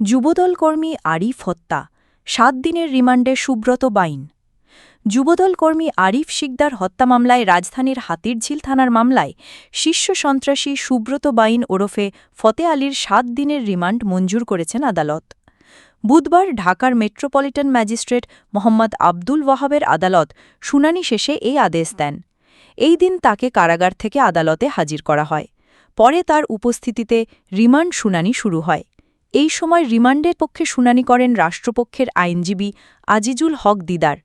যুবদল কর্মী আরিফ হত্যা ৭ দিনের রিমান্ডে সুব্রত বাইন। যুবদল কর্মী আরিফ শিকদার হত্যা মামলায় রাজধানীর হাতিরঝিল থানার মামলায় শীর্ষ সন্ত্রাসী সুব্রত বাইন ওরফে ফতে আলীর ৭ দিনের রিমান্ড মঞ্জুর করেছেন আদালত। বুধবার ঢাকার মেট্রোপলিটন ম্যাজিস্ট্রেট মোহাম্মদ আবদুল ওয়াহাবের আদালত শুনানি শেষে এই আদেশ দেন। এই দিন তাকে কারাগার থেকে আদালতে হাজির করা হয়। পরে তার উপস্থিতিতে রিমান্ড শুনানি শুরু হয়। এই সময় রিমান্ডের পক্ষে শুনানি করেন রাষ্ট্রপক্ষের আইনজীবী আজিজুল হক দিদার।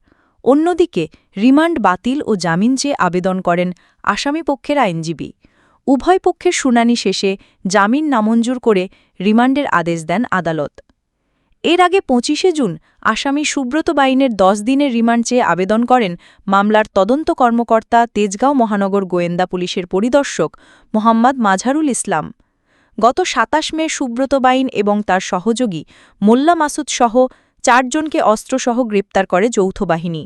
অন্যদিকে রিমান্ড বাতিল ও জামিন চেয়ে আবেদন করেন আসামিপক্ষের আইনজীবী। উভয় পক্ষের শুনানি শেষে জামিন নামঞ্জুর করে রিমান্ডের আদেশ দেন আদালত। এর আগে ২৫শে জুন আসামি সুব্রত বাইনের ১০ দিনের রিমান্ড চেয়ে আবেদন করেন মামলার তদন্ত কর্মকর্তা তেজগাঁও মহানগর গোয়েন্দা পুলিশের পরিদর্শক মোহাম্মদ মাঝহারুল ইসলাম। গত ২৭ মে সুব্রত বাইন এবং তার সহযোগী মোল্লা মাসুদ সহ ৪ জনকে অস্ত্রসহ গ্রেপ্তার করে যৌথ বাহিনী।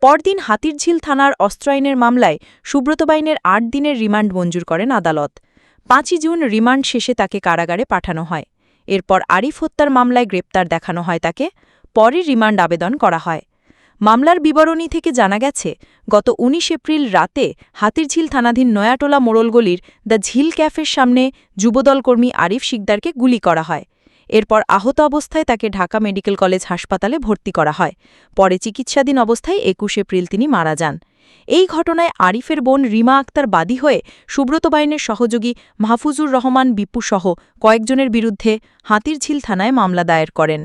পরদিন হাতিরঝিল থানার অস্ত্র আইনের মামলায় সুব্রত বাইনের ৮ দিনের রিমান্ড মঞ্জুর করেন আদালত। ৫ই জুন রিমান্ড শেষে তাকে কারাগারে পাঠানো হয়। এরপর আরিফ হত্যার মামলায় গ্রেপ্তার দেখানো হয় তাকে। পরে রিমান্ড আবেদন করা হয়। মামলার বিবরণী থেকে জানা গেছে, গত ১৯ এপ্রিল রাতে হাতিরঝিল থানাধীন নয়াটোলা মোড়লগলির দ্য ঝিল ক্যাফের সামনে যুবদল কর্মী আরিফ শিকদারকে গুলি করা হয়। এরপর আহত অবস্থায় তাকে ঢাকা মেডিকেল কলেজ হাসপাতালে ভর্তি করা হয়। পরে চিকিৎসাধীন অবস্থায় ২১ এপ্রিল তিনি মারা যান। এই ঘটনায় আরিফের বোন রিমা আক্তার বাদী হয়ে সুব্রত বাইনের সহযোগী মাহফুজুর রহমান বিপু সহ কয়েকজনের বিরুদ্ধে হাতিরঝিল থানায় মামলা দায়ের করেন।